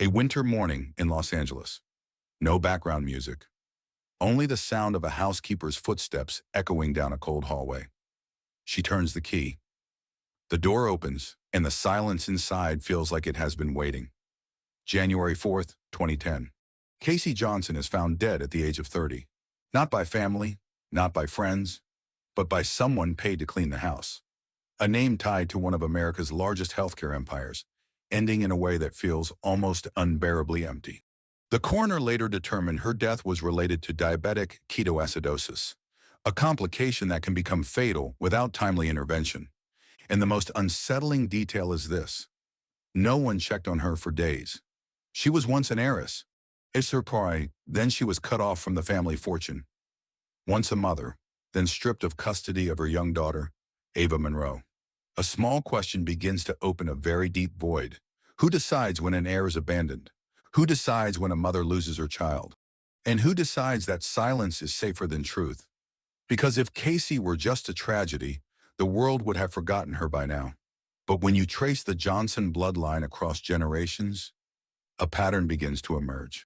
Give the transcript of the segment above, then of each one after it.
A winter morning in Los Angeles. No background music. Only the sound of a housekeeper's footsteps echoing down a cold hallway. She turns the key. The door opens, and the silence inside feels like it has been waiting. January 4th, 2010. Casey Johnson is found dead at the age of 30. Not by family, not by friends, but by someone paid to clean the house. A name tied to one of America's largest healthcare empires, ending in a way that feels almost unbearably empty. The coroner later determined her death was related to diabetic ketoacidosis, a complication that can become fatal without timely intervention. And the most unsettling detail is this: no one checked on her for days. She was once an heiress. It's her pride, then she was cut off from the family fortune. Once a mother, then stripped of custody of her young daughter, Ava Monroe. A small question begins to open a very deep void. Who decides when an heir is abandoned? Who decides when a mother loses her child? And who decides that silence is safer than truth? Because if Casey were just a tragedy, the world would have forgotten her by now. But when you trace the Johnson bloodline across generations, a pattern begins to emerge.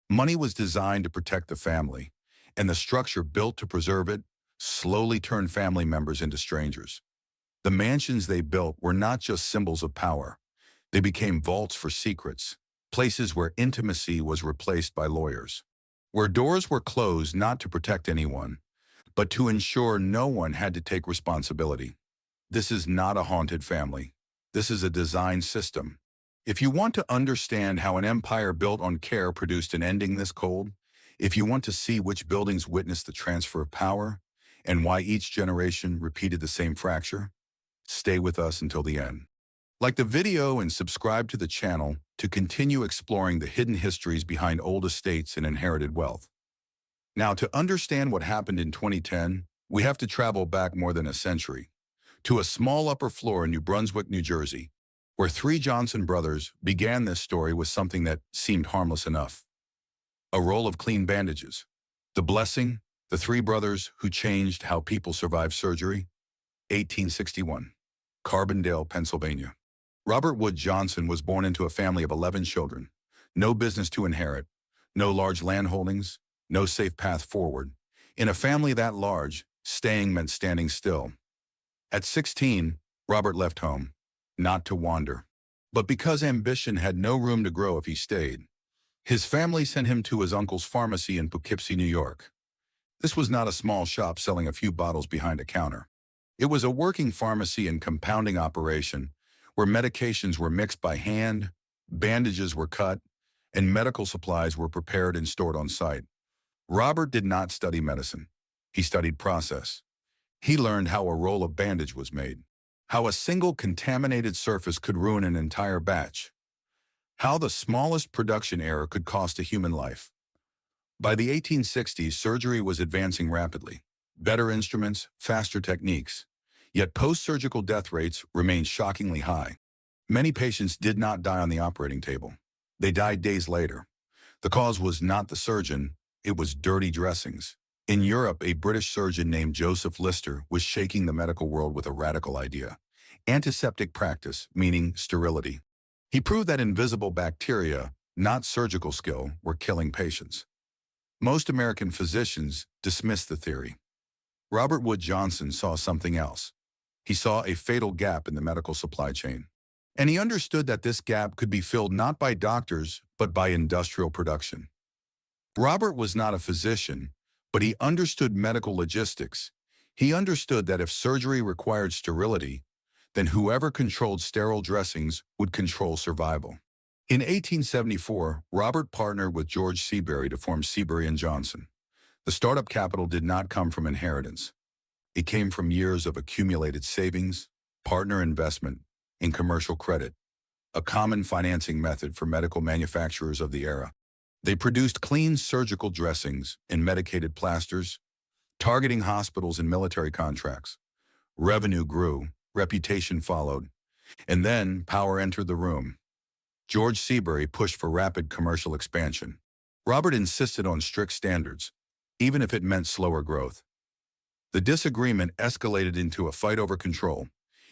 Money was designed to protect the family, and the structure built to preserve it slowly turned family members into strangers. The mansions they built were not just symbols of power. They became vaults for secrets, places where intimacy was replaced by lawyers, where doors were closed not to protect anyone, but to ensure no one had to take responsibility. This is not a haunted family. This is a design system. If you want to understand how an empire built on care produced an ending this cold, if you want to see which buildings witnessed the transfer of power, and why each generation repeated the same fracture, stay with us until the end. Like the video and subscribe to the channel to continue exploring the hidden histories behind old estates and inherited wealth. Now, to understand what happened in 2010, we have to travel back more than a century, to a small upper floor in New Brunswick, New Jersey, where three Johnson brothers began this story with something that seemed harmless enough: a roll of clean bandages. The blessing, the three brothers who changed how people survived surgery. 1861. Carbondale, Pennsylvania. Robert Wood Johnson was born into a family of 11 children. No business to inherit, no large land holdings, no safe path forward. In a family that large, staying meant standing still. At 16, Robert left home, not to wander, but because ambition had no room to grow if he stayed. His family sent him to his uncle's pharmacy in Poughkeepsie, New York. This was not a small shop selling a few bottles behind a counter. It was a working pharmacy and compounding operation where medications were mixed by hand, bandages were cut, and medical supplies were prepared and stored on site. Robert did not study medicine. He studied process. He learned how a roll of bandage was made, how a single contaminated surface could ruin an entire batch, how the smallest production error could cost a human life. By the 1860s, surgery was advancing rapidly. Better instruments, faster techniques. Yet post-surgical death rates remained shockingly high. Many patients did not die on the operating table. They died days later. The cause was not the surgeon, it was dirty dressings. In Europe, a British surgeon named Joseph Lister was shaking the medical world with a radical idea: antiseptic practice, meaning sterility. He proved that invisible bacteria, not surgical skill, were killing patients. Most American physicians dismissed the theory. Robert Wood Johnson saw something else. He saw a fatal gap in the medical supply chain. And he understood that this gap could be filled not by doctors, but by industrial production. Robert was not a physician, but he understood medical logistics. He understood that if surgery required sterility, then whoever controlled sterile dressings would control survival. In 1874, Robert partnered with George Seabury to form Seabury & Johnson. The startup capital did not come from inheritance. It came from years of accumulated savings, partner investment, and commercial credit, a common financing method for medical manufacturers of the era. They produced clean surgical dressings and medicated plasters, targeting hospitals and military contracts. Revenue grew, reputation followed, and then power entered the room. George Seabury pushed for rapid commercial expansion. Robert insisted on strict standards, even if it meant slower growth. The disagreement escalated into a fight over control.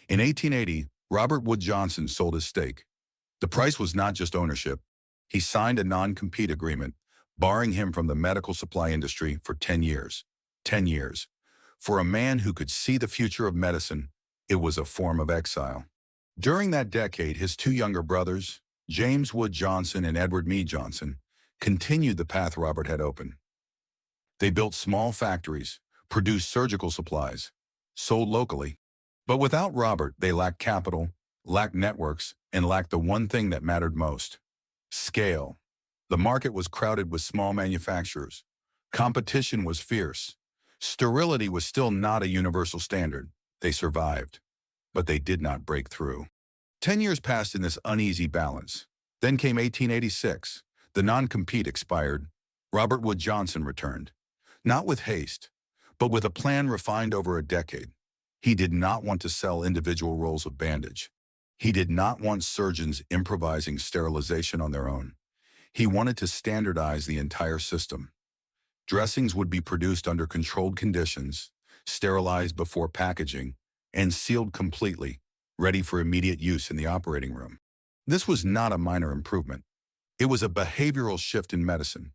In 1880, Robert Wood Johnson sold his stake. The price was not just ownership. He signed a non-compete agreement, barring him from the medical supply industry for 10 years. 10 years. For a man who could see the future of medicine, it was a form of exile. During that decade, his two younger brothers, James Wood Johnson and Edward Meade Johnson, continued the path Robert had opened. They built small factories, produced surgical supplies, sold locally. But without Robert, they lacked capital, lacked networks, and lacked the one thing that mattered most: scale. The market was crowded with small manufacturers. Competition was fierce. Sterility was still not a universal standard. They survived, but they did not break through. 10 years passed in this uneasy balance. Then came 1886. The non-compete expired. Robert Wood Johnson returned. Not with haste, but with a plan refined over a decade. He did not want to sell individual rolls of bandage. He did not want surgeons improvising sterilization on their own. He wanted to standardize the entire system. Dressings would be produced under controlled conditions, sterilized before packaging, and sealed completely, ready for immediate use in the operating room. This was not a minor improvement. It was a behavioral shift in medicine.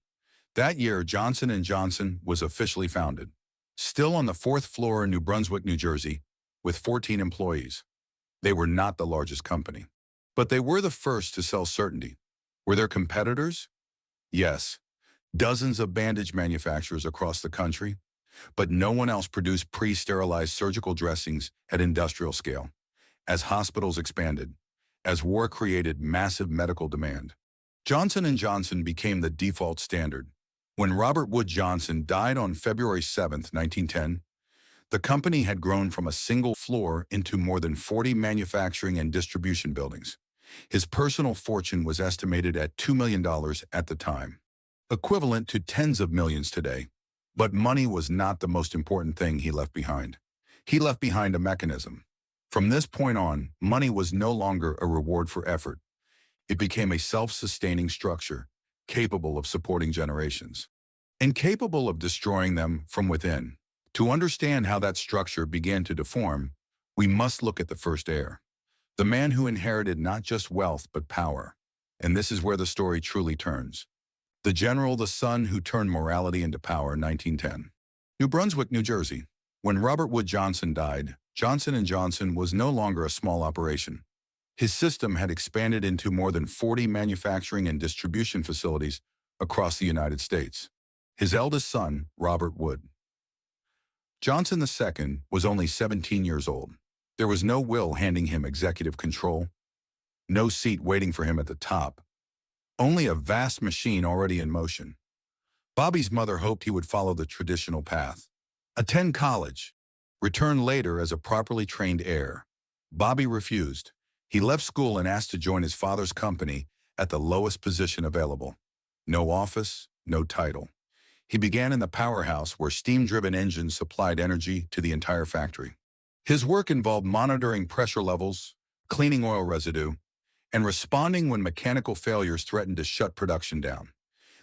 That year, Johnson & Johnson was officially founded, still on the 4th floor in New Brunswick, New Jersey, with 14 employees. They were not the largest company, but they were the first to sell certainty. Were there competitors? Yes, dozens of bandage manufacturers across the country, but no one else produced pre-sterilized surgical dressings at industrial scale. As hospitals expanded, as war created massive medical demand, Johnson & Johnson became the default standard. When Robert Wood Johnson died on February 7, 1910, the company had grown from a single floor into more than 40 manufacturing and distribution buildings. His personal fortune was estimated at $2 million at the time, equivalent to tens of millions today. But money was not the most important thing he left behind. He left behind a mechanism. From this point on, money was no longer a reward for effort. It became a self-sustaining structure, capable of supporting generations, and capable of destroying them from within. To understand how that structure began to deform, we must look at the first heir, the man who inherited not just wealth but power. And this is where the story truly turns. The general, the son who turned morality into power, 1910. New Brunswick, New Jersey. When Robert Wood Johnson died, Johnson & Johnson was no longer a small operation. His system had expanded into more than 40 manufacturing and distribution facilities across the United States. His eldest son, Robert Wood Johnson II, was only 17 years old. There was no will handing him executive control, no seat waiting for him at the top, only a vast machine already in motion. Bobby's mother hoped he would follow the traditional path, attend college, return later as a properly trained heir. Bobby refused. He left school and asked to join his father's company at the lowest position available. No office, no title. He began in the powerhouse where steam-driven engines supplied energy to the entire factory. His work involved monitoring pressure levels, cleaning oil residue, and responding when mechanical failures threatened to shut production down.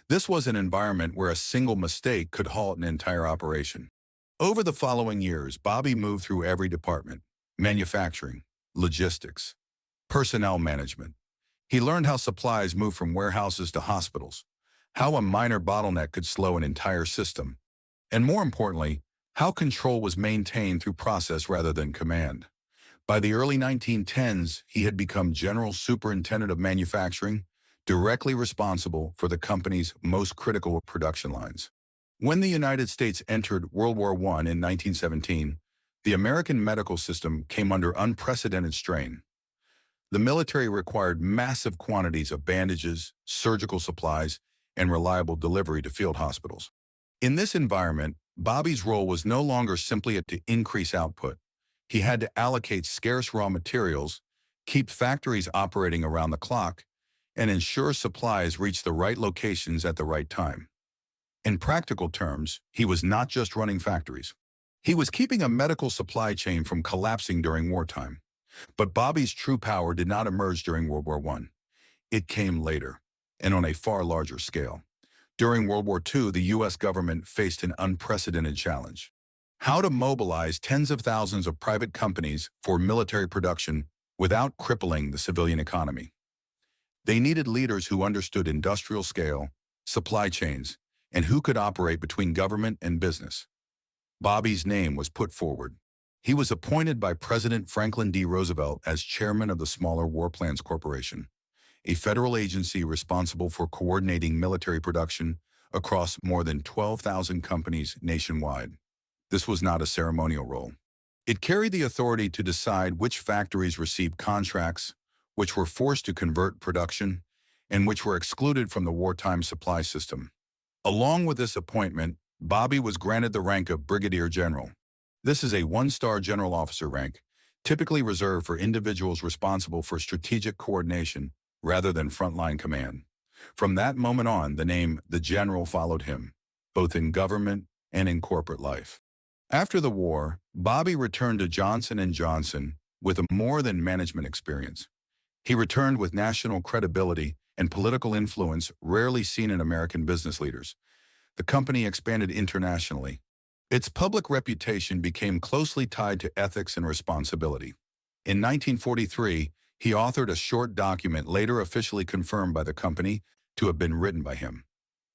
This was an environment where a single mistake could halt an entire operation. Over the following years, Bobby moved through every department: manufacturing, logistics, personnel management. He learned how supplies moved from warehouses to hospitals, how a minor bottleneck could slow an entire system, and more importantly, how control was maintained through process rather than command. By the early 1910s, he had become General Superintendent of Manufacturing, directly responsible for the company's most critical production lines. When the United States entered World War I in 1917, the American medical system came under unprecedented strain. The military required massive quantities of bandages, surgical supplies, and reliable delivery to field hospitals. In this environment, Bobby's role was no longer simply to increase output. He had to allocate scarce raw materials, keep factories operating around the clock, and ensure supplies reached the right locations at the right time. In practical terms, he was not just running factories. He was keeping a medical supply chain from collapsing during wartime. But Bobby's true power did not emerge during World War I. It came later, and on a far larger scale. During World War II, the U.S. government faced an unprecedented challenge: how to mobilize tens of thousands of private companies for military production without crippling the civilian economy. They needed leaders who understood industrial scale, supply chains, and who could operate between government and business. Bobby's name was put forward. He was appointed by President Franklin D. Roosevelt as chairman of the Smaller War Plans Corporation, a federal agency responsible for coordinating military production across more than 12,000 companies nationwide. This was not a ceremonial role. It carried the authority to decide which factories received contracts, which were forced to convert production, and which were excluded from the wartime supply system. Along with this appointment, Bobby was granted the rank of Brigadier General. This is a one-star general officer rank, typically reserved for individuals responsible for strategic coordination rather than frontline command. From that moment on, the name the General followed him, both in government and in corporate life. After the war, Bobby returned to Johnson & Johnson with a more than management experience. He returned with national credibility and political influence rarely seen in American business leaders. The company expanded internationally. Its public reputation became closely tied to ethics and responsibility. In 1943, he authored a short document later officially confirmed by the company to have been written by him.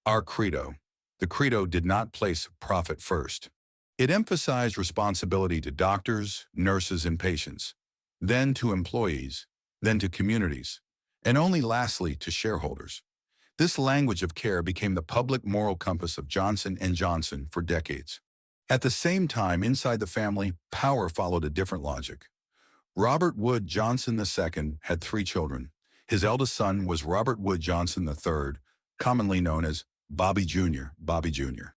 Our Credo. The Credo did not place profit first. It emphasized responsibility to doctors, nurses, and patients, then to employees, then to communities, and only lastly to shareholders. This language of care became the public moral compass of Johnson & Johnson for decades. At the same time, inside the family, power followed a different logic. Robert Wood Johnson II had 3 children. His eldest son was Robert Wood Johnson III, commonly known as Bobby Jr. Bobby Jr.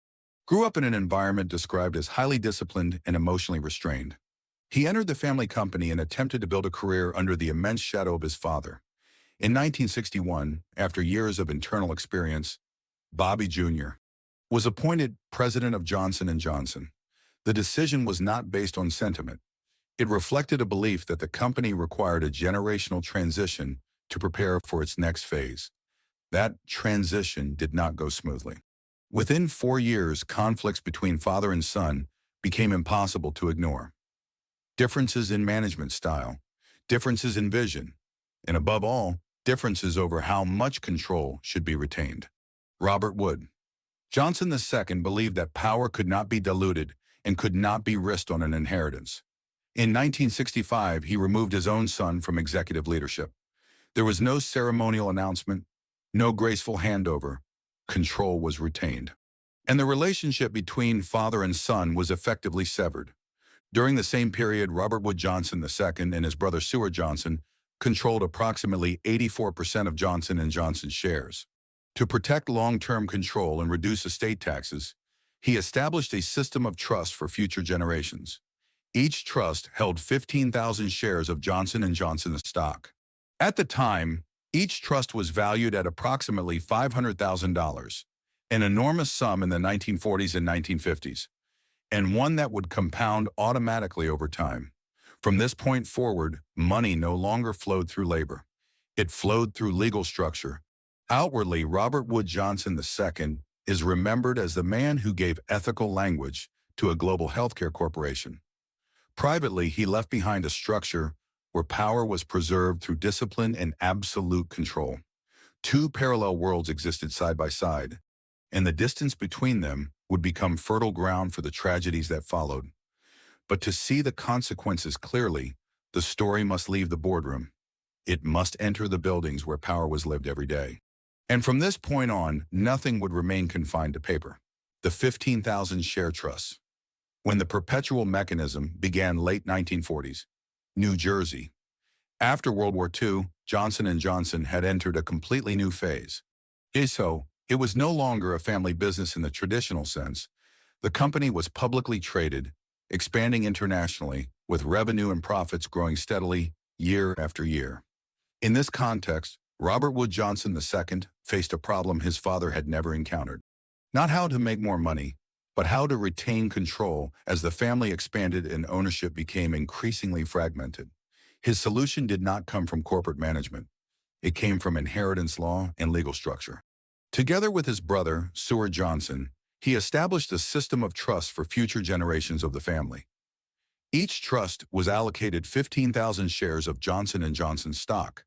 Grew up in an environment described as highly disciplined and emotionally restrained. He entered the family company and attempted to build a career under the immense shadow of his father. In 1961, after years of internal experience, Bobby Jr. was appointed president of Johnson & Johnson. The decision was not based on sentiment. It reflected a belief that the company required a generational transition to prepare for its next phase. That transition did not go smoothly. Within 4 years, conflicts between father and son became impossible to ignore. Differences in management style, differences in vision, and above all, differences over how much control should be retained. Robert Wood Johnson II believed that power could not be diluted and could not be risked on an inheritance. In 1965, he removed his own son from executive leadership. There was no ceremonial announcement, no graceful handover. Control was retained. And the relationship between father and son was effectively severed. During the same period, Robert Wood Johnson II and his brother Seward Johnson controlled approximately 84% of Johnson & Johnson's shares. To protect long-term control and reduce estate taxes, he established a system of trust for future generations. Each trust held 15,000 shares of Johnson & Johnson stock. At the time, each trust was valued at approximately $500,000, an enormous sum in the 1940s and 1950s, and one that would compound automatically over time. From this point forward, money no longer flowed through labor. It flowed through legal structure. Outwardly, Robert Wood Johnson II is remembered as the man who gave ethical language to a global healthcare corporation. Privately, he left behind a structure where power was preserved through discipline and absolute control. 2 parallel worlds existed side by side, and the distance between them would become fertile ground for the tragedies that followed. But to see the consequences clearly, the story must leave the boardroom. It must enter the buildings where power was lived every day. And from this point on, nothing would remain confined to paper. The 15,000 share trusts. When the perpetual mechanism began late 1940s, New Jersey. After World War II, Johnson & Johnson had entered a completely new phase. So, it was no longer a family business in the traditional sense. The company was publicly traded, expanding internationally, with revenue and profits growing steadily year after year. In this context, Robert Wood Johnson II faced a problem his father had never encountered. Not how to make more money, but how to retain control as the family expanded and ownership became increasingly fragmented. His solution did not come from corporate management. It came from inheritance law and legal structure. Together with his brother, Seward Johnson, he established a system of trust for future generations of the family. Each trust was allocated 15,000 shares of Johnson & Johnson stock.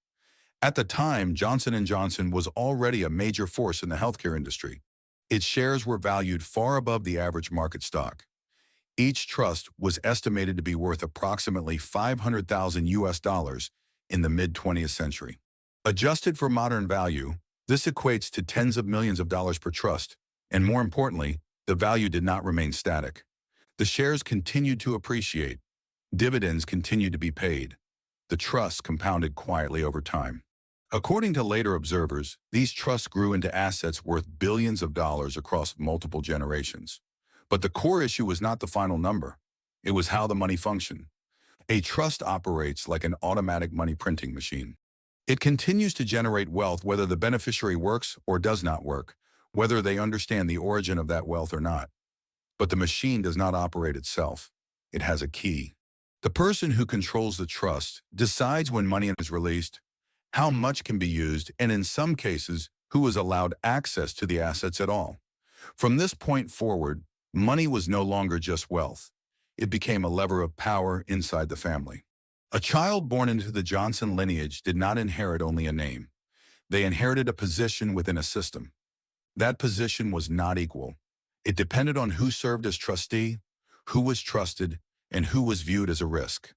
At the time, Johnson & Johnson was already a major force in the healthcare industry. Its shares were valued far above the average market stock. Each trust was estimated to be worth approximately 500,000 US dollars in the mid-20th century. Adjusted for modern value, this equates to tens of millions of dollars per trust, and more importantly, the value did not remain static. The shares continued to appreciate. Dividends continued to be paid. The trusts compounded quietly over time. According to later observers, these trusts grew into assets worth billions of dollars across multiple generations. But the core issue was not the final number. It was how the money functioned. A trust operates like an automatic money printing machine. It continues to generate wealth whether the beneficiary works or does not work, whether they understand the origin of that wealth or not. But the machine does not operate itself. It has a key. The person who controls the trust decides when money is released, how much can be used, and in some cases, who is allowed access to the assets at all. From this point forward, money was no longer just wealth. It became a lever of power inside the family. A child born into the Johnson lineage did not inherit only a name. They inherited a position within a system. That position was not equal. It depended on who served as trustee, who was trusted, and who was viewed as a risk.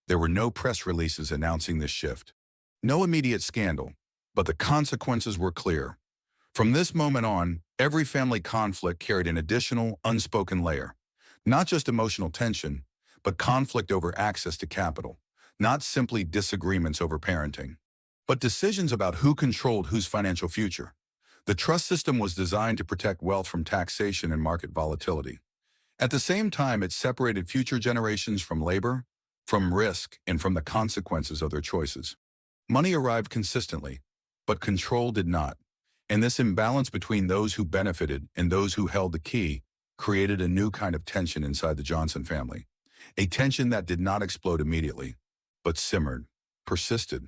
There were no press releases announcing this shift. No immediate scandal, but the consequences were clear. From this moment on, every family conflict carried an additional, unspoken layer. Not just emotional tension, but conflict over access to capital. Not simply disagreements over parenting, but decisions about who controlled whose financial future. The trust system was designed to protect wealth from taxation and market volatility. At the same time, it separated future generations from labor, from risk, and from the consequences of their choices. Money arrived consistently, but control did not. And this imbalance between those who benefited and those who held the key created a new kind of tension inside the Johnson family. A tension that did not explode immediately, but simmered, persisted,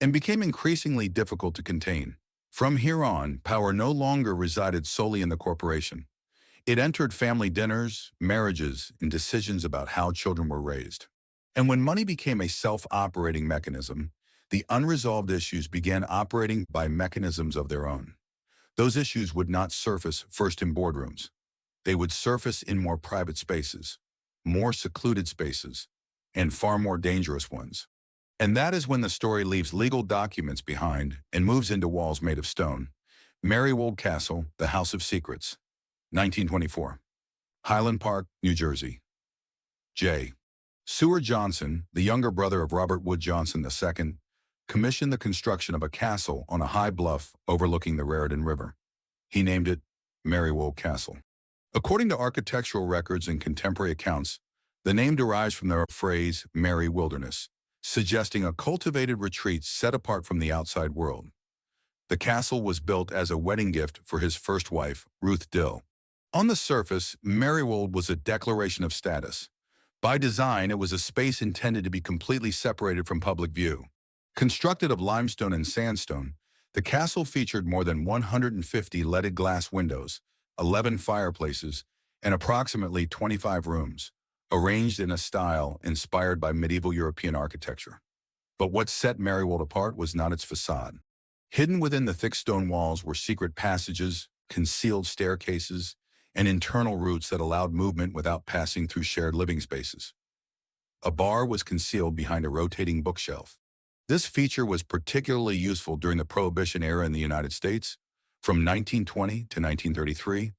and became increasingly difficult to contain. From here on, power no longer resided solely in the corporation. It entered family dinners, marriages, and decisions about how children were raised. And when money became a self-operating mechanism, the unresolved issues began operating by mechanisms of their own. Those issues would not surface first in boardrooms. They would surface in more private spaces, more secluded spaces, and far more dangerous ones. And that is when the story leaves legal documents behind and moves into walls made of stone. Marywold Castle, the House of Secrets, 1924. Highland Park, New Jersey. J. Seward Johnson, the younger brother of Robert Wood Johnson II, commissioned the construction of a castle on a high bluff overlooking the Raritan River. He named it Marywold Castle. According to architectural records and contemporary accounts, the name derives from the phrase merry wilderness, suggesting a cultivated retreat set apart from the outside world. The castle was built as a wedding gift for his first wife, Ruth Dill. On the surface, Marywold was a declaration of status. By design, it was a space intended to be completely separated from public view. Constructed of limestone and sandstone, the castle featured more than 150 leaded glass windows, 11 fireplaces, and approximately 25 rooms, arranged in a style inspired by medieval European architecture. But what set Marywold apart was not its facade. Hidden within the thick stone walls were secret passages, concealed staircases, and internal routes that allowed movement without passing through shared living spaces. A bar was concealed behind a rotating bookshelf. This feature was particularly useful during the Prohibition era in the United States, from 1920 to 1933,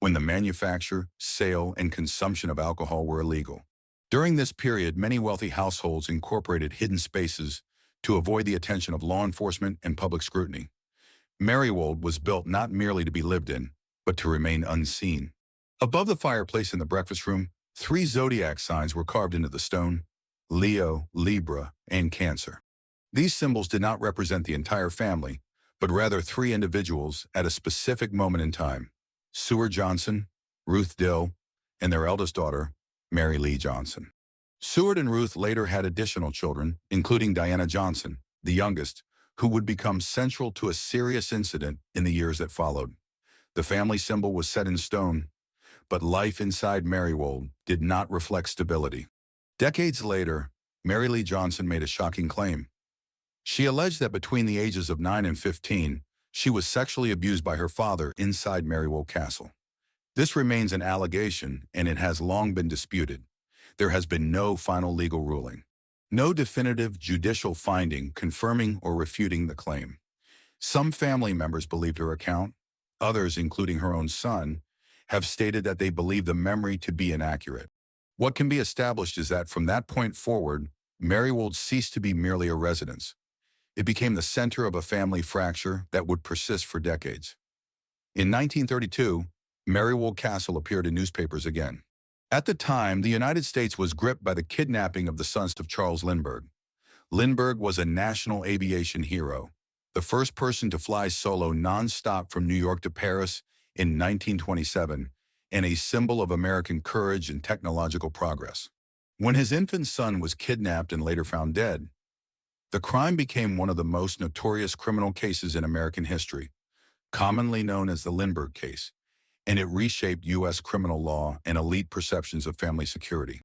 when the manufacture, sale, and consumption of alcohol were illegal. During this period, many wealthy households incorporated hidden spaces to avoid the attention of law enforcement and public scrutiny. Marywold was built not merely to be lived in, but to remain unseen. Above the fireplace in the breakfast room, 3 zodiac signs were carved into the stone: Leo, Libra, and Cancer. These symbols did not represent the entire family, but rather 3 individuals at a specific moment in time: Seward Johnson, Ruth Dill, and their eldest daughter, Mary Lee Johnson. Seward and Ruth later had additional children, including Diana Johnson, the youngest, who would become central to a serious incident in the years that followed. The family symbol was set in stone, but life inside Marywold did not reflect stability. Decades later, Mary Lee Johnson made a shocking claim. She alleged that between the ages of 9 and 15, she was sexually abused by her father inside Marywold Castle. This remains an allegation, and it has long been disputed. There has been no final legal ruling. No definitive judicial finding confirming or refuting the claim. Some family members believed her account. Others, including her own son, have stated that they believe the memory to be inaccurate. What can be established is that from that point forward, Marywold ceased to be merely a residence. It became the center of a family fracture that would persist for decades. In 1932, Marywold Castle appeared in newspapers again. At the time, the United States was gripped by the kidnapping of the sons of Charles Lindbergh. Lindbergh was a national aviation hero, the first person to fly solo non-stop from New York to Paris in 1927, and a symbol of American courage and technological progress. When his infant son was kidnapped and later found dead, the crime became one of the most notorious criminal cases in American history, commonly known as the Lindbergh case, and it reshaped U.S. criminal law and elite perceptions of family security.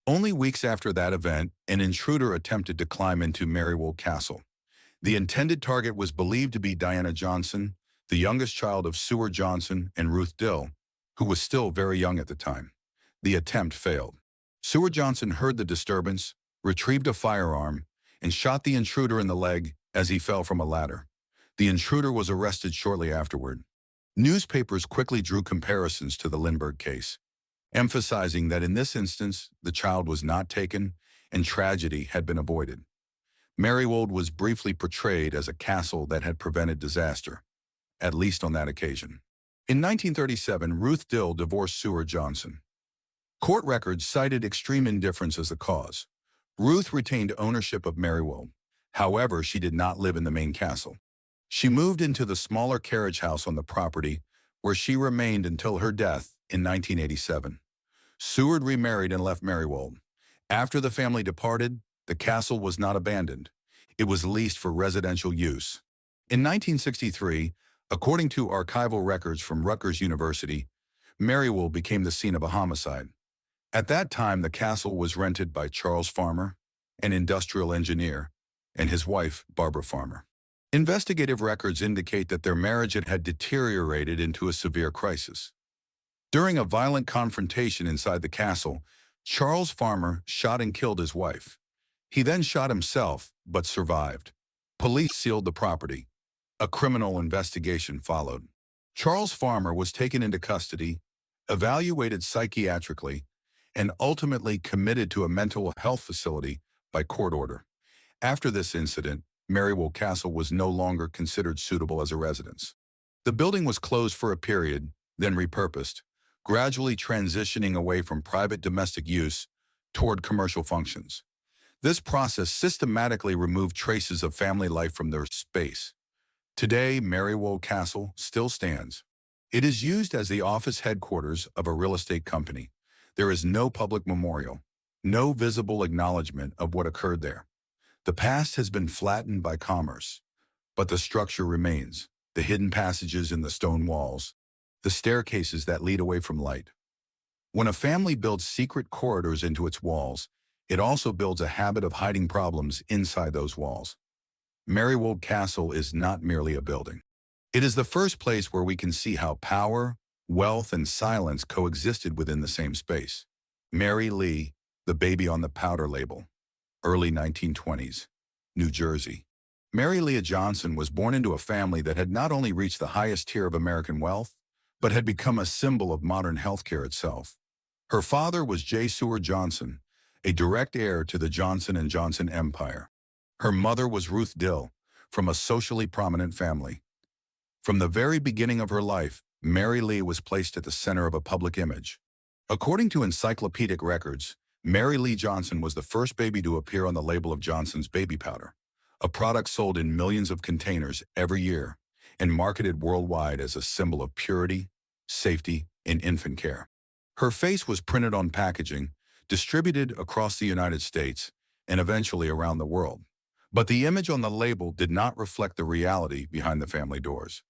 Only weeks after that event, an intruder attempted to climb into Marywold Castle. The intended target was believed to be Diana Johnson, the youngest child of Seward Johnson and Ruth Dill, who was still very young at the time. The attempt failed. Seward Johnson heard the disturbance, retrieved a firearm, and shot the intruder in the leg as he fell from a ladder. The intruder was arrested shortly afterward. Newspapers quickly drew comparisons to the Lindbergh case, emphasizing that in this instance, the child was not taken and tragedy had been avoided. Marywold was briefly portrayed as a castle that had prevented disaster, at least on that occasion. In 1937, Ruth Dill divorced Seward Johnson. Court records cited extreme indifference as the cause. Ruth retained ownership of Marywold. However, she did not live in the main castle. She moved into the smaller carriage house on the property, where she remained until her death in 1987. Seward remarried and left Marywold. After the family departed, the castle was not abandoned. It was leased for residential use. In 1963, according to archival records from Rutgers University, Marywold became the scene of a homicide. At that time, the castle was rented by Charles Farmer, an industrial engineer, and his wife, Barbara Farmer. Investigative records indicate that their marriage had deteriorated into a severe crisis. During a violent confrontation inside the castle, Charles Farmer shot and killed his wife. He then shot himself, but survived. Police sealed the property. A criminal investigation followed. Charles Farmer was taken into custody, evaluated psychiatrically, and ultimately committed to a mental health facility by court order. After this incident, Marywold Castle was no longer considered suitable as a residence. The building was closed for a period, then repurposed, gradually transitioning away from private domestic use toward commercial functions. This process systematically removed traces of family life from their space. Today, Marywold Castle still stands. It is used as the office headquarters of a real estate company. There is no public memorial, no visible acknowledgement of what occurred there. The past has been flattened by commerce, but the structure remains, the hidden passages in the stone walls, the staircases that lead away from light. When a family builds secret corridors into its walls, it also builds a habit of hiding problems inside those walls. Marywold Castle is not merely a building. It is the first place where we can see how power, wealth, and silence coexisted within the same space. Mary Lee, the baby on the powder label. Early 1920s, New Jersey. Mary Leah Johnson was born into a family that had not only reached the highest tier of American wealth, but had become a symbol of modern healthcare itself. Her father was J. Seward Johnson, a direct heir to the Johnson & Johnson empire. Her mother was Ruth Dill, from a socially prominent family. From the very beginning of her life, Mary Lee was placed at the center of a public image. According to encyclopedic records, Mary Lee Johnson was the first baby to appear on the label of Johnson's baby powder, a product sold in millions of containers every year and marketed worldwide as a symbol of purity, safety, and infant care. Her face was printed on packaging, distributed across the United States, and eventually around the world. But the image on the label did not reflect the reality behind the family doors.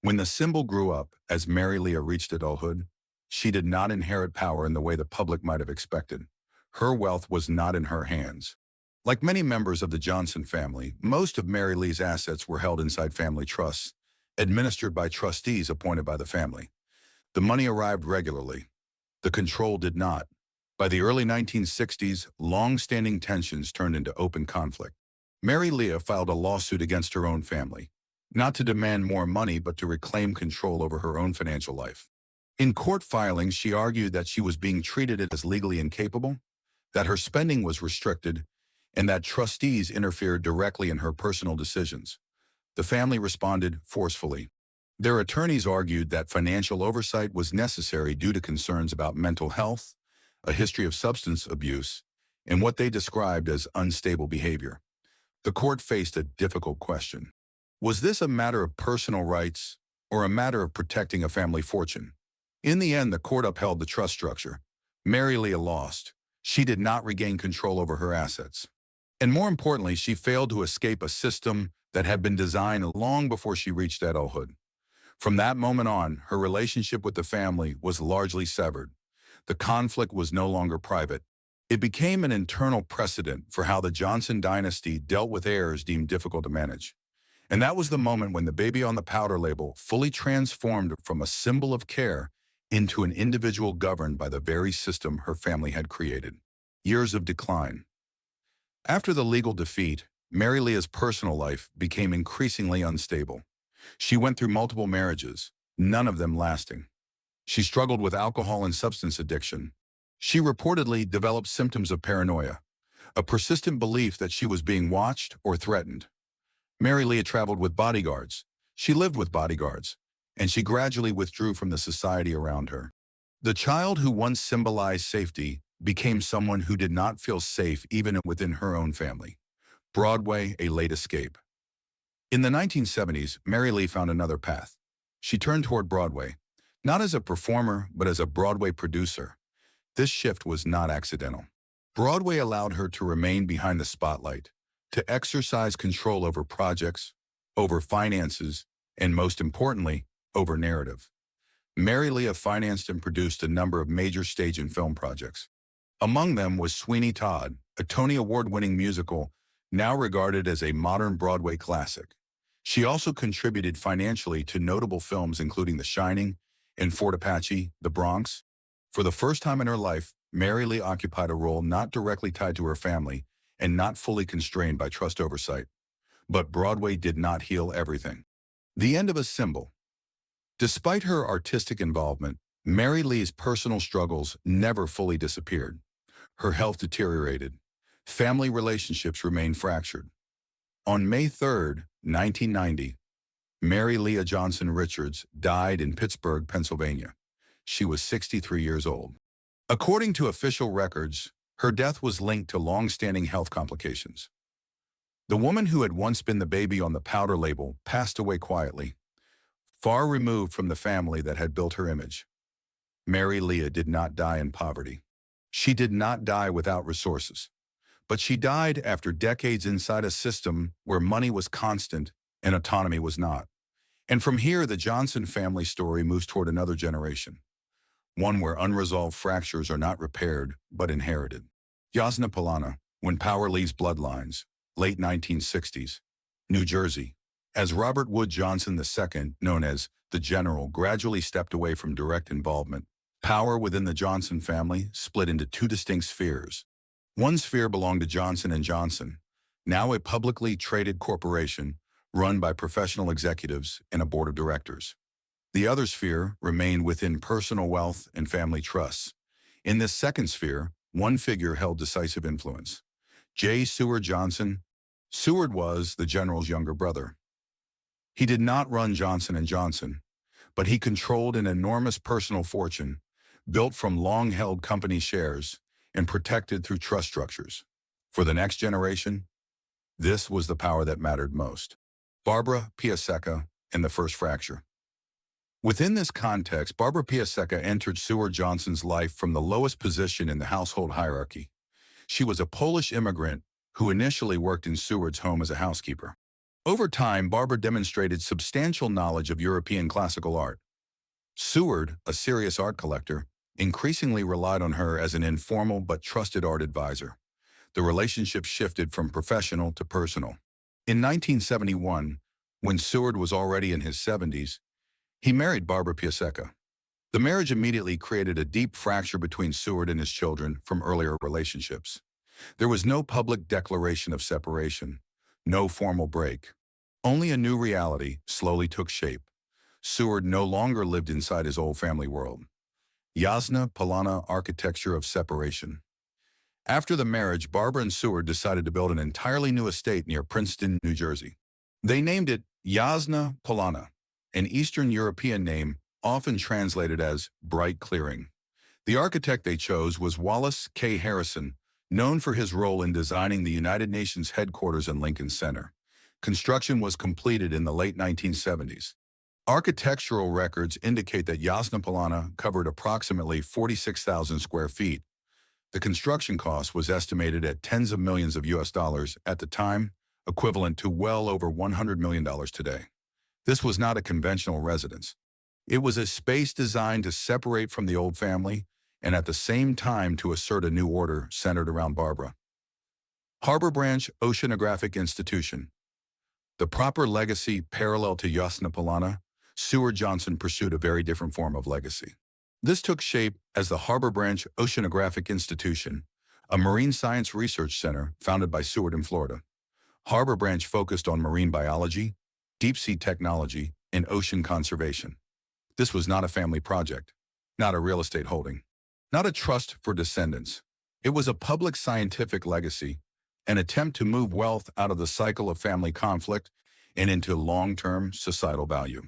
When the symbol grew up, as Mary Leah reached adulthood, she did not inherit power in the way the public might have expected. Her wealth was not in her hands. Like many members of the Johnson family, most of Mary Lee's assets were held inside family trusts, administered by trustees appointed by the family. The money arrived regularly. The control did not. By the early 1960s, long-standing tensions turned into open conflict. Mary Leah filed a lawsuit against her own family, not to demand more money but to reclaim control over her own financial life. In court filings, she argued that she was being treated as legally incapable, that her spending was restricted, and that trustees interfered directly in her personal decisions. The family responded forcefully. Their attorneys argued that financial oversight was necessary due to concerns about mental health, a history of substance abuse, and what they described as unstable behavior. The court faced a difficult question. Was this a matter of personal rights or a matter of protecting a family fortune? In the end, the court upheld the trust structure. Mary Leah lost. She did not regain control over her assets. And more importantly, she failed to escape a system that had been designed long before she reached adulthood. From that moment on, her relationship with the family was largely severed. The conflict was no longer private. It became an internal precedent for how the Johnson dynasty dealt with heirs deemed difficult to manage. And that was the moment when the baby on the powder label fully transformed from a symbol of care into an individual governed by the very system her family had created. Years of decline. After the legal defeat, Mary Leah's personal life became increasingly unstable. She went through multiple marriages, none of them lasting. She struggled with alcohol and substance addiction. She reportedly developed symptoms of paranoia, a persistent belief that she was being watched or threatened. Mary Leah traveled with bodyguards. She lived with bodyguards, and she gradually withdrew from the society around her. The child who once symbolized safety became someone who did not feel safe even within her own family. Broadway, a late escape. In the 1970s, Mary Lee found another path. She turned toward Broadway, not as a performer, but as a Broadway producer. This shift was not accidental. Broadway allowed her to remain behind the spotlight, to exercise control over projects, over finances, and most importantly, over narrative. Mary Leah financed and produced a number of major stage and film projects. Among them was Sweeney Todd, a Tony Award-winning musical now regarded as a modern Broadway classic. She also contributed financially to notable films including The Shining and Fort Apache, The Bronx. For the first time in her life, Mary Lee occupied a role not directly tied to her family and not fully constrained by trust oversight. But Broadway did not heal everything. The end of a symbol. Despite her artistic involvement, Mary Lee's personal struggles never fully disappeared. Her health deteriorated. Family relationships remained fractured. On May 3, 1990, Mary Leah Johnson Richards died in Pittsburgh, Pennsylvania. She was 63 years old. According to official records, her death was linked to long-standing health complications. The woman who had once been the baby on the powder label passed away quietly, far removed from the family that had built her image. Mary Leah did not die in poverty. She did not die without resources. But she died after decades inside a system where money was constant and autonomy was not. And from here, the Johnson family story moves toward another generation, one where unresolved fractures are not repaired but inherited. Yasna Polana, When Power Leaves Bloodlines, late 1960s, New Jersey. As Robert Wood Johnson II, known as the General, gradually stepped away from direct involvement, power within the Johnson family split into two distinct spheres. One sphere belonged to Johnson & Johnson, now a publicly traded corporation run by professional executives and a board of directors. The other sphere remained within personal wealth and family trusts. In this second sphere, one figure held decisive influence. J. Seward Johnson. Seward was the General's younger brother. He did not run Johnson & Johnson, but he controlled an enormous personal fortune built from long-held company shares and protected through trust structures. For the next generation, this was the power that mattered most. Barbara Piasecka and the First Fracture. Within this context, Barbara Piasecka entered Seward Johnson's life from the lowest position in the household hierarchy. She was a Polish immigrant who initially worked in Seward's home as a housekeeper. Over time, Barbara demonstrated substantial knowledge of European classical art. Seward, a serious art collector, increasingly relied on her as an informal but trusted art advisor. the relationship shifted from professional to personal. In 1971, when Seward was already in his 70s, he married Barbara Piasecka. The marriage immediately created a deep fracture between Seward and his children from earlier relationships. There was no public declaration of separation, no formal break. Only a new reality slowly took shape. Seward no longer lived inside his old family world. Jasna Polana architecture of separation. After the marriage, Barbara and Seward decided to build an entirely new estate near Princeton, New Jersey. They named it Jasna Polana, an Eastern European name often translated as bright clearing. The architect they chose was Wallace K. Harrison, known for his role in designing the United Nations headquarters in Lincoln Center. Construction was completed in the late 1970s. Architectural records indicate that Jasna Polana covered approximately 46,000 square feet. The construction cost was estimated at tens of millions of US dollars at the time, equivalent to well over $100 million today. This was not a conventional residence. It was a space designed to separate from the old family and at the same time to assert a new order centered around Barbara. Harbor Branch Oceanographic Institution. The proper legacy parallel to Jasna Polana, Seward Johnson pursued a very different form of legacy. This took shape as the Harbor Branch Oceanographic Institution, a marine science research center founded by Seward in Florida. Harbor Branch focused on marine biology, deep-sea technology, and ocean conservation. This was not a family project, not a real estate holding, not a trust for descendants. It was a public scientific legacy, an attempt to move wealth out of the cycle of family conflict and into long-term societal value.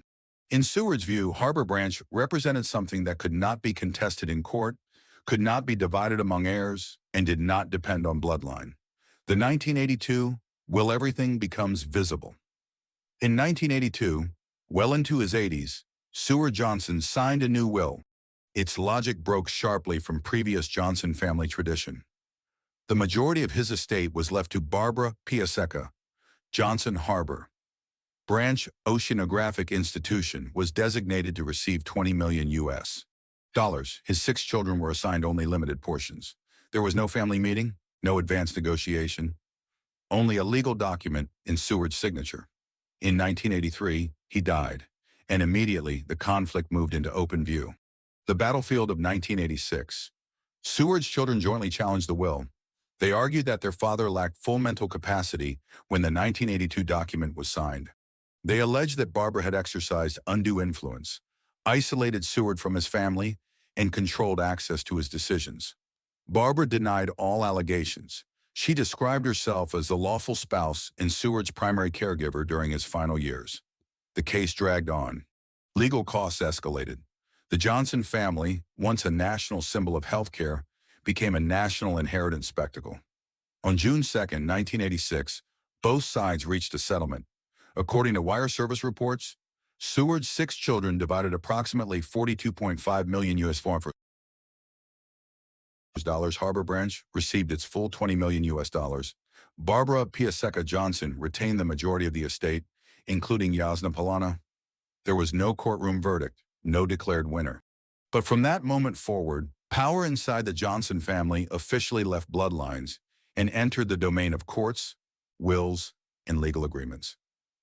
In Seward's view, Harbor Branch represented something that could not be contested in court, could not be divided among heirs, and did not depend on bloodline. The 1982 Will Everything Becomes Visible. In 1982, well into his 80s, Seward Johnson signed a new will. Its logic broke sharply from previous Johnson family tradition. The majority of his estate was left to Barbara Piasecka. Johnson Harbor Branch Oceanographic Institution was designated to receive $20 million US dollars. His 6 children were assigned only limited portions. There was no family meeting, no advance negotiation, only a legal document in Seward's signature. In 1983, he died, and immediately the conflict moved into open view. The battlefield of 1986. Seward's children jointly challenged the will. They argued that their father lacked full mental capacity when the 1982 document was signed. They alleged that Barbara had exercised undue influence, isolated Seward from his family, and controlled access to his decisions. Barbara denied all allegations. She described herself as the lawful spouse and Seward's primary caregiver during his final years. The case dragged on. Legal costs escalated. The Johnson family, once a national symbol of healthcare, became a national inheritance spectacle. On June 2, 1986, both sides reached a settlement. According to wire service reports, Seward's 6 children divided approximately $42.5 million US dollars. Harbor Branch received its full $20 million US dollars. Barbara Piasecka Johnson retained the majority of the estate, including Jasna Polana. There was no courtroom verdict, no declared winner. But from that moment forward, power inside the Johnson family officially left bloodlines and entered the domain of courts, wills, and legal agreements.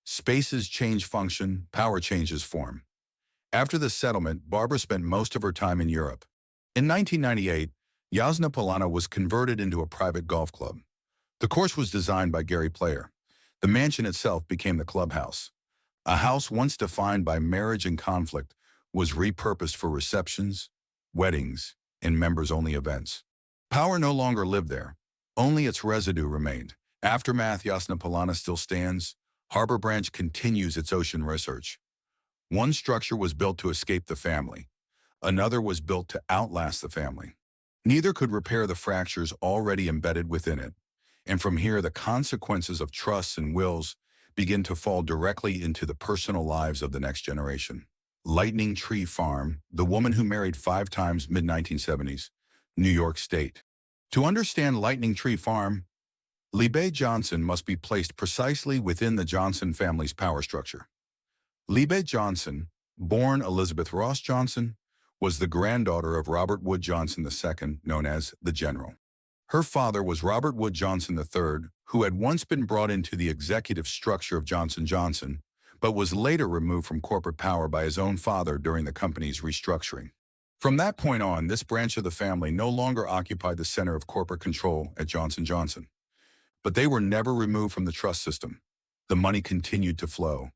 Spaces change function, power changes form. After the settlement, Barbara spent most of her time in Europe. In 1998, Jasna Polana was converted into a private golf club. The course was designed by Gary Player. The mansion itself became the clubhouse. A house once defined by marriage and conflict was repurposed for receptions, weddings, and members-only events. Power no longer lived there. Only its residue remained. Aftermath. Jasna Polana still stands. Harbor Branch continues its ocean research. One structure was built to escape the family. Another was built to outlast the family. Neither could repair the fractures already embedded within it. And from here, the consequences of trusts and wills begin to fall directly into the personal lives of the next generation. Lightning Tree Farm, the woman who married 5 times, mid-1970s, New York State. To understand Lightning Tree Farm, Liebe Johnson must be placed precisely within the Johnson family's power structure. Liebe Johnson, born Elizabeth Ross Johnson, was the granddaughter of Robert Wood Johnson II, known as the General. Her father was Robert Wood Johnson III, who had once been brought into the executive structure of Johnson & Johnson, but was later removed from corporate power by his own father during the company's restructuring. From that point on, this branch of the family no longer occupied the center of corporate control at Johnson & Johnson. But they were never removed from the trust system. The money continued to flow.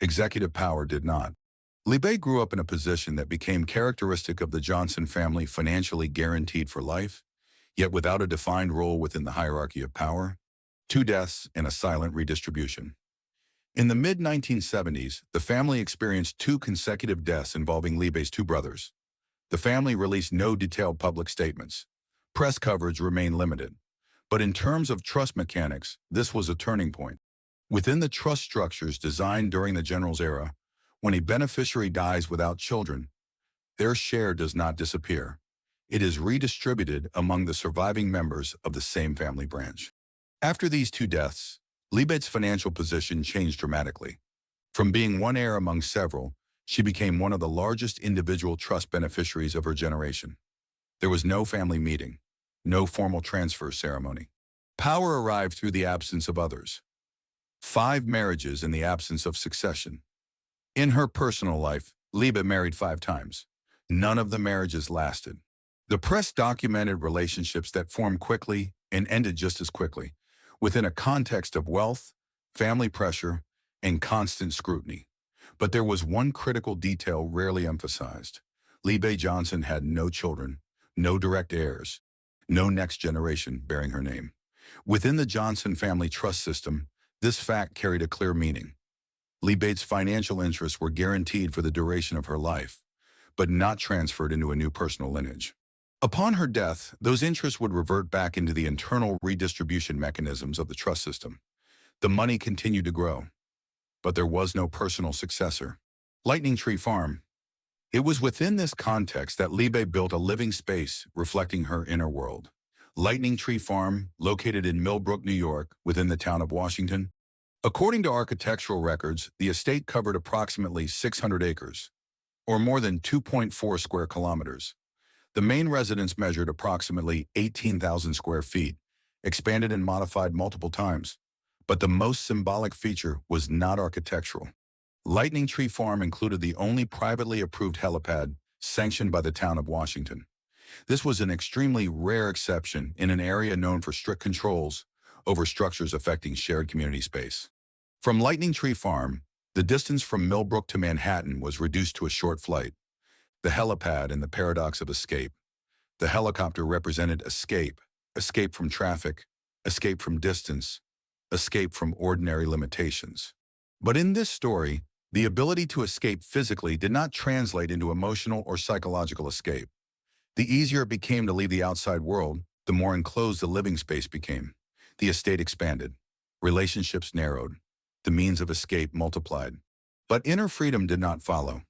Executive power did not. Libe grew up in a position that became characteristic of the Johnson family, financially guaranteed for life, yet without a defined role within the hierarchy of power, 2 deaths and a silent redistribution. In the mid-1970s, the family experienced 2 consecutive deaths involving Libe's 2 brothers. The family released no detailed public statements. Press coverage remained limited. But in terms of trust mechanics, this was a turning point. Within the trust structures designed during the General's era, when a beneficiary dies without children, their share does not disappear. It is redistributed among the surviving members of the same family branch. After these 2 deaths, Libe's financial position changed dramatically. From being one heir among several, she became one of the largest individual trust beneficiaries of her generation. There was no family meeting, no formal transfer ceremony. Power arrived through the absence of others. 5 marriages in the absence of succession. In her personal life, Libe married 5 times. None of the marriages lasted. The press documented relationships that formed quickly and ended just as quickly, within a context of wealth, family pressure, and constant scrutiny. But there was one critical detail rarely emphasized. Libe Johnson had no children, no direct heirs, no next generation bearing her name. Within the Johnson family trust system, this fact carried a clear meaning. Libe's financial interests were guaranteed for the duration of her life, but not transferred into a new personal lineage. Upon her death, those interests would revert back into the internal redistribution mechanisms of the trust system. The money continued to grow, but there was no personal successor. Lightning Tree Farm. It was within this context that Libe built a living space reflecting her inner world. Lightning Tree Farm, located in Millbrook, New York, within the town of Washington. According to architectural records, the estate covered approximately 600 acres, or more than 2.4 square kilometers. The main residence measured approximately 18,000 square feet, expanded and modified multiple times. But the most symbolic feature was not architectural. Lightning Tree Farm included the only privately approved helipad sanctioned by the town of Washington. This was an extremely rare exception in an area known for strict controls over structures affecting shared community space. From Lightning Tree Farm, the distance from Millbrook to Manhattan was reduced to a short flight. The helipad and the paradox of escape. The helicopter represented escape, escape from traffic, escape from distance, escape from ordinary limitations. But in this story, the ability to escape physically did not translate into emotional or psychological escape. The easier it became to leave the outside world, the more enclosed the living space became. The estate expanded. Relationships narrowed. The means of escape multiplied. But inner freedom did not follow.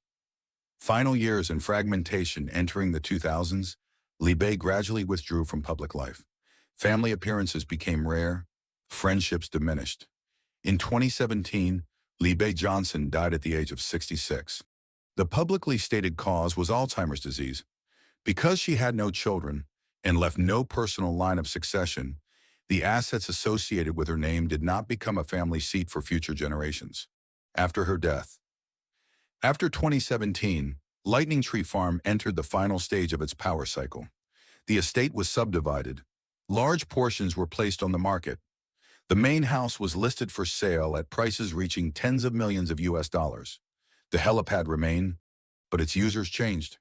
Final years in fragmentation entering the 2000s, Libe gradually withdrew from public life. Family appearances became rare. Friendships diminished. In 2017, Libe Johnson died at the age of 66. The publicly stated cause was Alzheimer's disease. Because she had no children and left no personal line of succession, the assets associated with her name did not become a family seat for future generations. After her death. After 2017, Lightning Tree Farm entered the final stage of its power cycle. The estate was subdivided. Large portions were placed on the market. The main house was listed for sale at prices reaching tens of millions of US dollars. The helipad remained, but its users changed.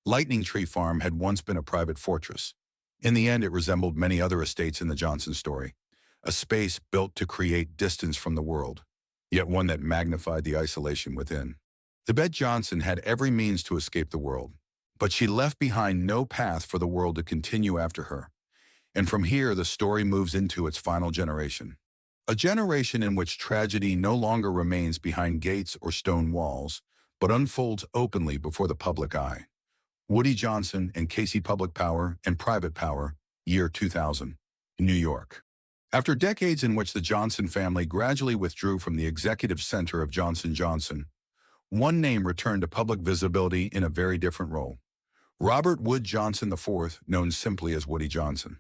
Lightning Tree Farm had once been a private fortress. In the end, it resembled many other estates in the Johnson story, a space built to create distance from the world, yet one that magnified the isolation within. Libe Johnson had every means to escape the world, but she left behind no path for the world to continue after her. And from here, the story moves into its final generation. A generation in which tragedy no longer remains behind gates or stone walls, but unfolds openly before the public eye. Woody Johnson and Casey Public Power and Private Power, year 2000, New York. After decades in which the Johnson family gradually withdrew from the executive center of Johnson & Johnson, one name returned to public visibility in a very different role. Robert Wood Johnson IV, known simply as Woody Johnson.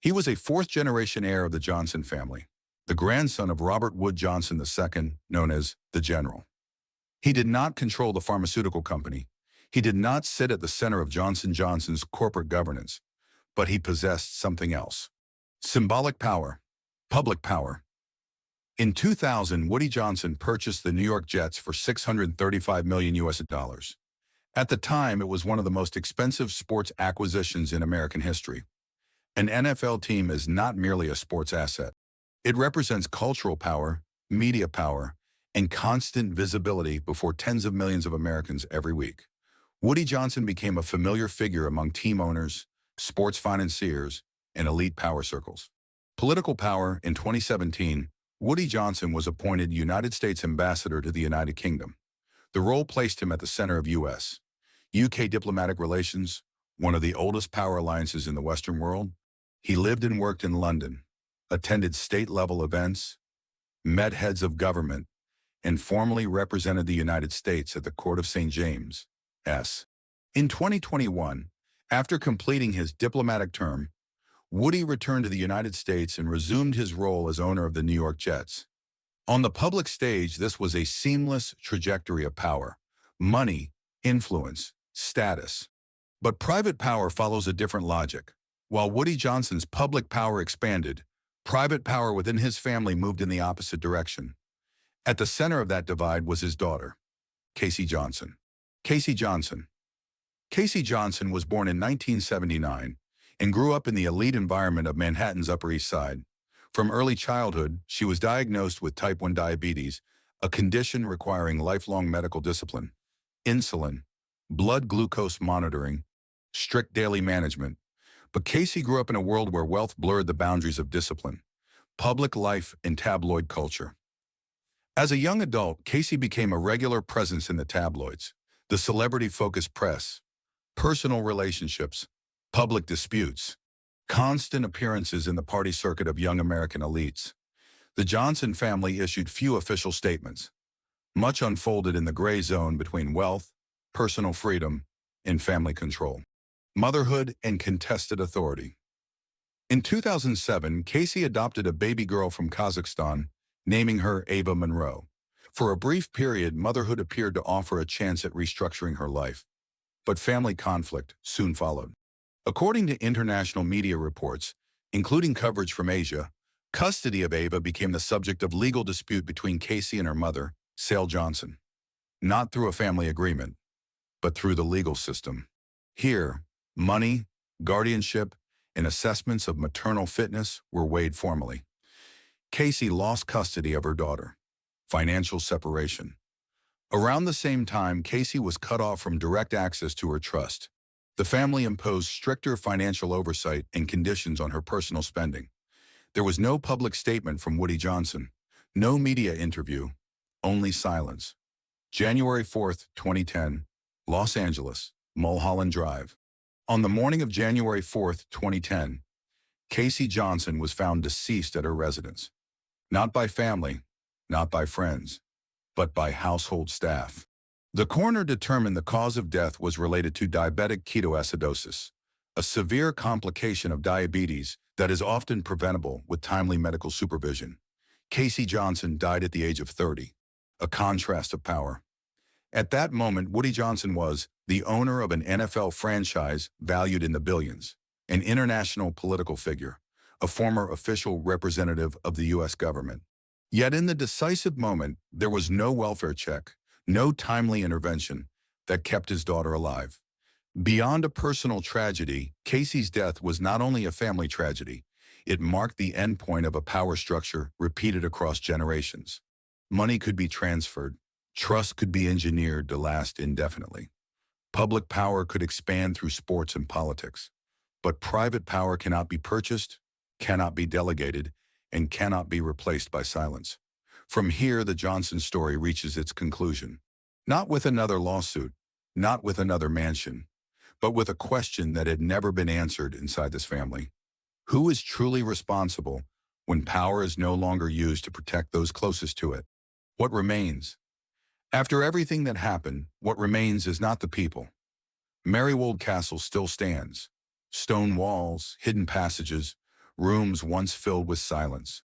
He was a fourth-generation heir of the Johnson family, the grandson of Robert Wood Johnson II, known as the General. He did not control the pharmaceutical company. He did not sit at the center of Johnson & Johnson's corporate governance, but he possessed something else. Symbolic power, public power. In 2000, Woody Johnson purchased the New York Jets for $635 million US. At the time, it was one of the most expensive sports acquisitions in American history. An NFL team is not merely a sports asset. It represents cultural power, media power, and constant visibility before tens of millions of Americans every week. Woody Johnson became a familiar figure among team owners, sports financiers, and elite power circles. Political power. In 2017, Woody Johnson was appointed United States Ambassador to the United Kingdom. The role placed him at the center of U.S.-UK diplomatic relations, one of the oldest power alliances in the Western world. He lived and worked in London, attended state-level events, met heads of government, and formally represented the United States at the Court of St. James. In 2021, after completing his diplomatic term, Woody returned to the United States and resumed his role as owner of the New York Jets. On the public stage, this was a seamless trajectory of power, money, influence, status. But private power follows a different logic. While Woody Johnson's public power expanded, private power within his family moved in the opposite direction. At the center of that divide was his daughter, Casey Johnson. Casey Johnson. Casey Johnson was born in 1979 and grew up in the elite environment of Manhattan's Upper East Side. From early childhood, she was diagnosed with type 1 diabetes, a condition requiring lifelong medical discipline, insulin, blood glucose monitoring, strict daily management. But Casey grew up in a world where wealth blurred the boundaries of discipline, public life, and tabloid culture. As a young adult, Casey became a regular presence in the tabloids, the celebrity-focused press, personal relationships, public disputes, constant appearances in the party circuit of young American elites. The Johnson family issued few official statements. Much unfolded in the gray zone between wealth, personal freedom, and family control, motherhood, and contested authority. In 2007, Casey adopted a baby girl from Kazakhstan, naming her Ava Monroe. For a brief period, motherhood appeared to offer a chance at restructuring her life. But family conflict soon followed. According to international media reports, including coverage from Asia, custody of Ava became the subject of legal dispute between Casey and her mother, Sale Johnson. Not through a family agreement, but through the legal system. Here, money, guardianship, and assessments of maternal fitness were weighed formally. Casey lost custody of her daughter. Financial separation. Around the same time, Casey was cut off from direct access to her trust. The family imposed stricter financial oversight and conditions on her personal spending. There was no public statement from Woody Johnson, no media interview, only silence. January 4, 2010, Los Angeles, Mulholland Drive. On the morning of January 4, 2010, Casey Johnson was found deceased at her residence. Not by family, not by friends, but by household staff. The coroner determined the cause of death was related to diabetic ketoacidosis, a severe complication of diabetes that is often preventable with timely medical supervision. Casey Johnson died at the age of 30, a contrast of power. At that moment, Woody Johnson was the owner of an NFL franchise valued in the billions, an international political figure, a former official representative of the U.S. government. Yet in the decisive moment, there was no welfare check, no timely intervention that kept his daughter alive. Beyond a personal tragedy, Casey's death was not only a family tragedy, it marked the endpoint of a power structure repeated across generations. Money could be transferred, trust could be engineered to last indefinitely. Public power could expand through sports and politics. But private power cannot be purchased, cannot be delegated, and cannot be replaced by silence. From here, the Johnson story reaches its conclusion. Not with another lawsuit, not with another mansion, but with a question that had never been answered inside this family. Who is truly responsible when power is no longer used to protect those closest to it? What remains? After everything that happened, what remains is not the people. Marywold Castle still stands. Stone walls, hidden passages, rooms once filled with silence.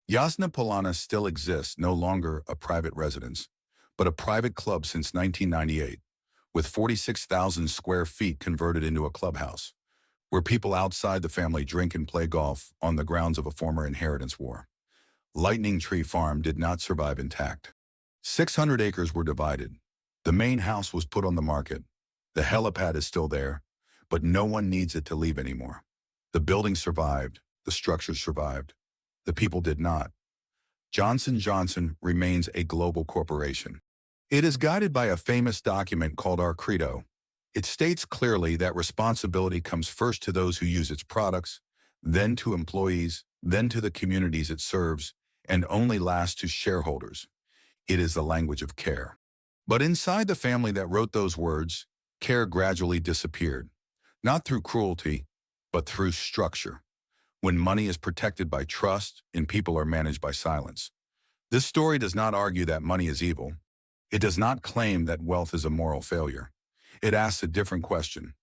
Jasna Polana still exists, no longer a private residence, but a private club since 1998, with 46,000 square feet converted into a clubhouse, where people outside the family drink and play golf on the grounds of a former inheritance war. Lightning Tree Farm did not survive intact. 600 acres were divided. The main house was put on the market. The helipad is still there, but no one needs it to leave anymore. The building survived. The structure survived. The people did not. Johnson & Johnson remains a global corporation. It is guided by a famous document called our Credo. It states clearly that responsibility comes first to those who use its products, then to employees, then to the communities it serves, and only last to shareholders. It is the language of care. But inside the family that wrote those words, care gradually disappeared, not through cruelty, but through structure. When money is protected by trust and people are managed by silence. This story does not argue that money is evil. It does not claim that wealth is a moral failure. It asks a different question.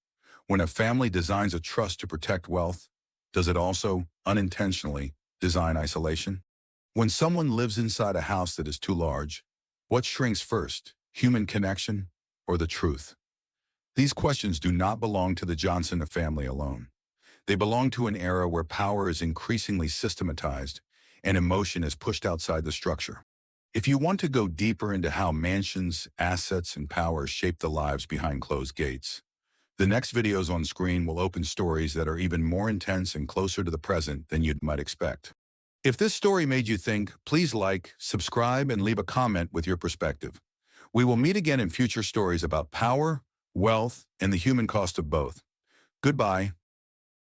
When a family designs a trust to protect wealth, does it also, unintentionally, design isolation? When someone lives inside a house that is too large, what shrinks first, human connection or the truth? These questions do not belong to the Johnson family alone. They belong to an era where power is increasingly systematized and emotion is pushed outside the structure. If you want to go deeper into how mansions, assets, and power shape the lives behind closed gates, the next videos on screen will open stories that are even more intense and closer to the present than you might expect. If this story made you think, please like, subscribe, and leave a comment with your perspective. We will meet again in future stories about power, wealth, and the human cost of both. Goodbye.